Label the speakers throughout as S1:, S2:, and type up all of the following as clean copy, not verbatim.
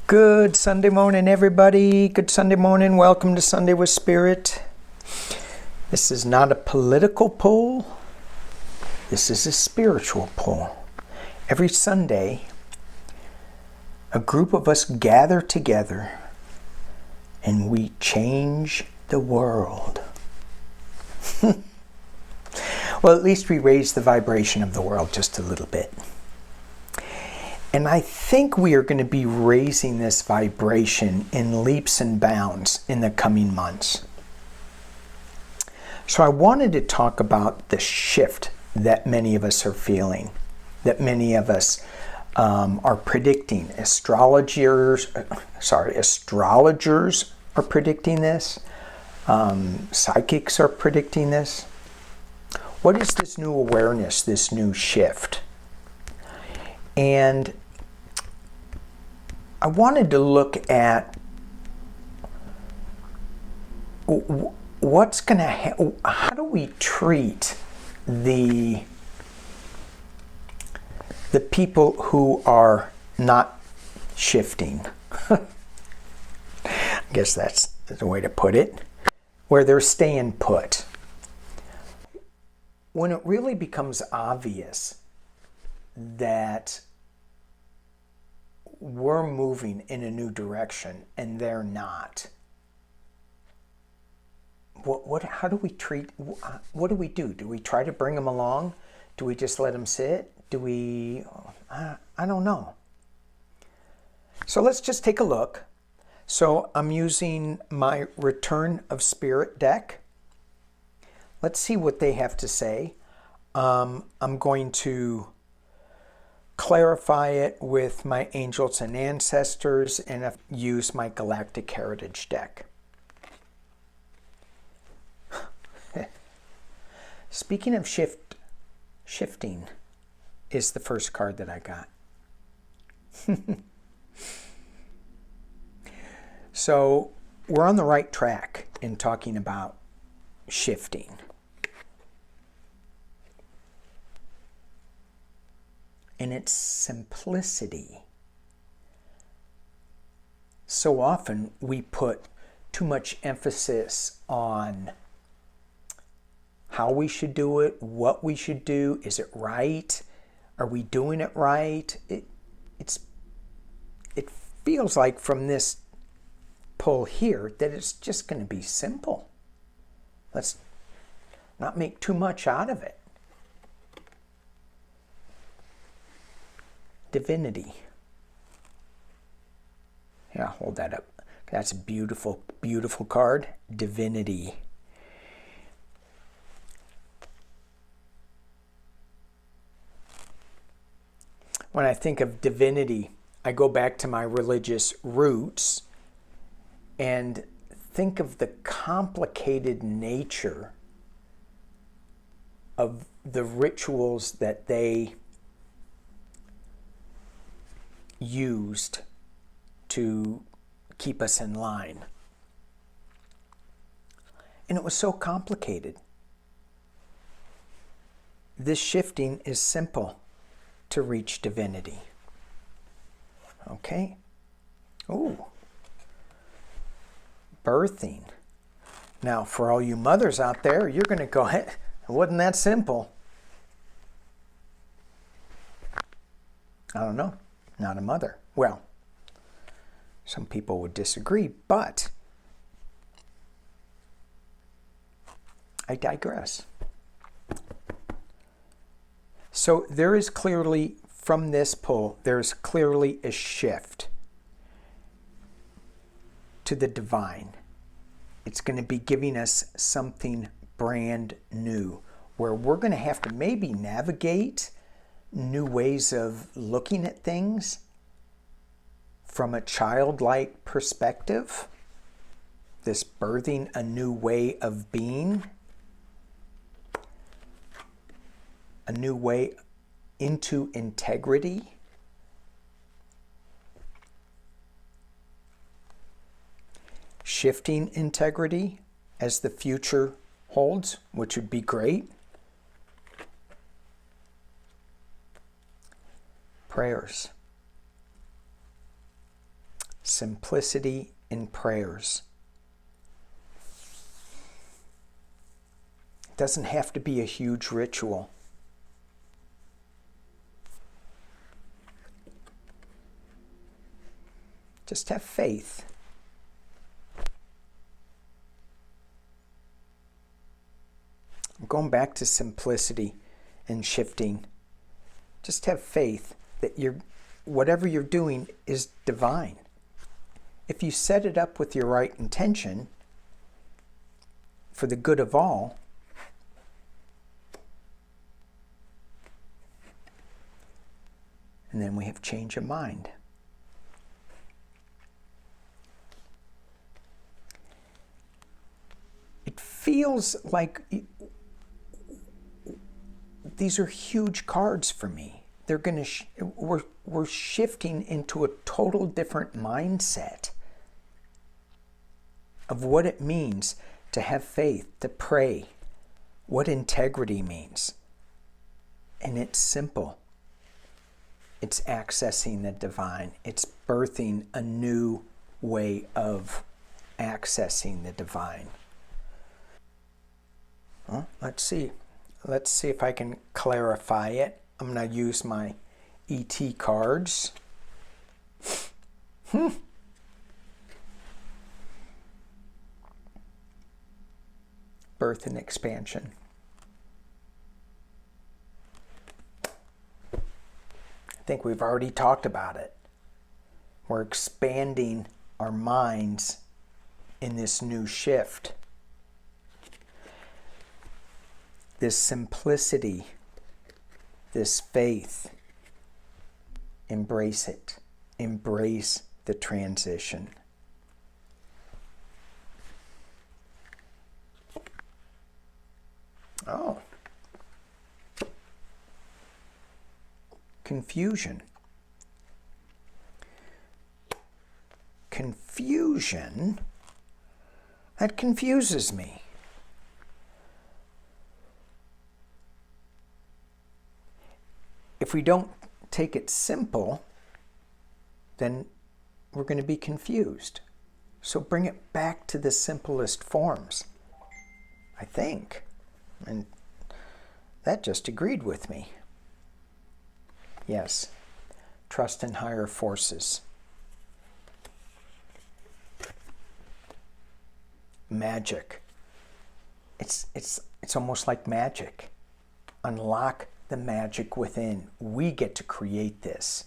S1: Good Sunday morning, everybody. Good Sunday morning. Welcome to Sunday with Spirit. This is not a political poll. This is a spiritual poll. Every Sunday, a group of us gather together and we change the world. Well, at least we raise the vibration of the world just a little bit. And I think we are going to be raising this vibration in leaps and bounds in the coming months. So I wanted to talk about the shift that many of us are feeling, that many of us are predicting. Astrologers are predicting this. Psychics are predicting this. What is this new awareness, this new shift? And I wanted to look at what's going to how do we treat the people who are not shifting. I guess that's the way to put it, where they're staying put. When it really becomes obvious that we're moving in a new direction and they're not. How do we treat, what do we do? Do we try to bring them along? Do we just let them sit? Do we, I don't know. So let's just take a look. So I'm using my Return of Spirit deck. Let's see what they have to say. I'm going to clarify it with my angels and ancestors and use my Galactic Heritage deck. Speaking of shifting is the first card that I got. So we're on the right track in talking about shifting. And its simplicity. So often we put too much emphasis on how we should do it, what we should do, is it right? Are we doing it right? It feels like from this pull here that it's just going to be simple. Let's not make too much out of it. Divinity. Yeah, hold that up. That's a beautiful, beautiful card. Divinity. When I think of divinity, I go back to my religious roots and think of the complicated nature of the rituals that they used to keep us in line. And it was so complicated. This shifting is simple to reach divinity. Okay? Ooh. Birthing. Now, for all you mothers out there, you're going to go, it wasn't that simple. I don't know. Not a mother. Well, some people would disagree, but I digress. So there is clearly, from this pull, there's clearly a shift to the divine. It's going to be giving us something brand new, where we're going to have to maybe navigate new ways of looking at things from a childlike perspective. This birthing a new way of being, a new way into integrity. Shifting integrity as the future holds, which would be great. Prayers. Simplicity in prayers. It doesn't have to be a huge ritual. Just have faith. I'm going back to simplicity and shifting. Just have faith that whatever you're doing is divine. If you set it up with your right intention for the good of all, and then we have change of mind. It feels like these are huge cards for me. They're going to we're shifting into a total different mindset of what it means to have faith, to pray, what integrity means. And it's simple. It's accessing the divine. It's birthing a new way of accessing the divine. Well, let's see. Let's see if I can clarify it. I'm going to use my ET cards. Birth and expansion. I think we've already talked about it. We're expanding our minds in this new shift. This simplicity, this faith, embrace it. Embrace the transition. Oh. Confusion. Confusion? That confuses me. If we don't take it simple, then we're going to be confused. So bring it back to the simplest forms, I think. And that just agreed with me. Yes, trust in higher forces. Magic. It's almost like magic. Unlock the magic within. We get to create this.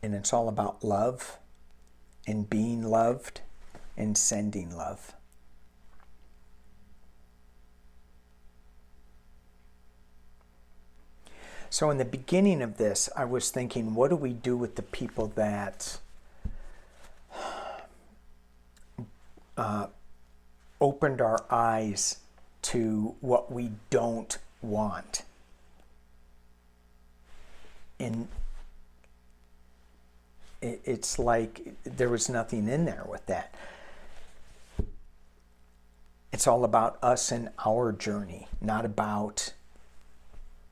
S1: And it's all about love and being loved and sending love. So in the beginning of this, I was thinking, what do we do with the people that opened our eyes to what we don't want? And it's like there was nothing in there with that. It's all about us and our journey, not about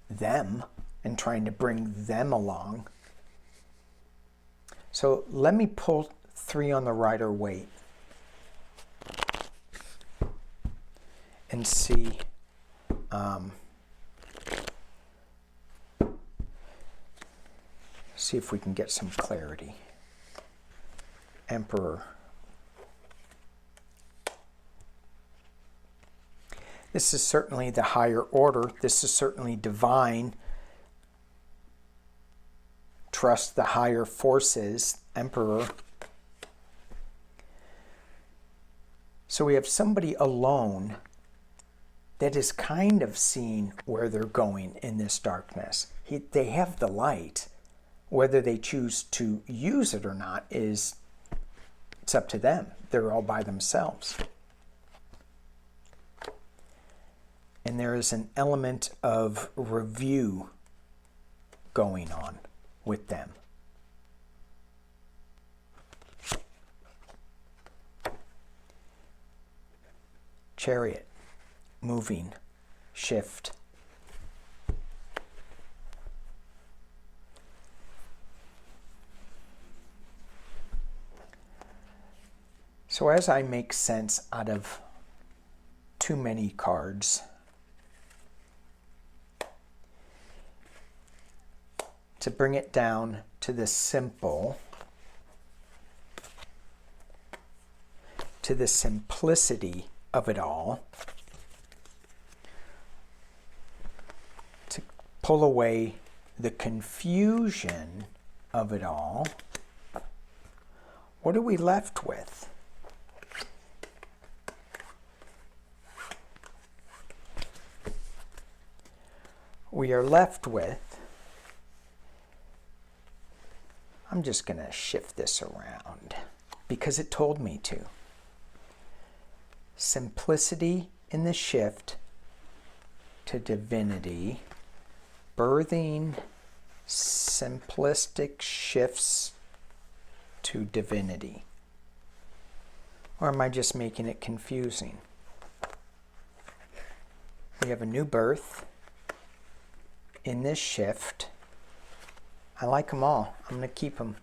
S1: them and trying to bring them along. So let me pull 3 on the Rider-Waite and see see if we can get some clarity. Emperor. This is certainly the higher order. This is certainly divine. Trust the higher forces. Emperor. So we have somebody alone that is kind of seeing where they're going in this darkness. They have the light. Whether they choose to use it or not it's up to them. They're all by themselves. And there is an element of review going on with them. Chariot, moving, shift. So as I make sense out of too many cards, to bring it down to the simple, to the simplicity of it all, to pull away the confusion of it all, what are we left with? We are left with, I'm just going to shift this around because it told me to. Simplicity in the shift to divinity, birthing simplistic shifts to divinity. Or am I just making it confusing? We have a new birth in this shift. I like them all. I'm going to keep them.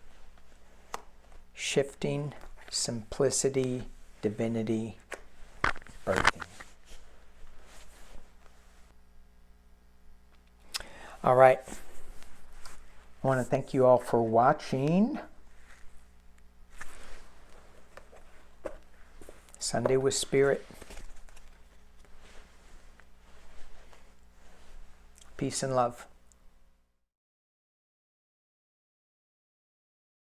S1: Shifting, simplicity, divinity, birthing. All right. I want to thank you all for watching Sunday with Spirit. Peace and love.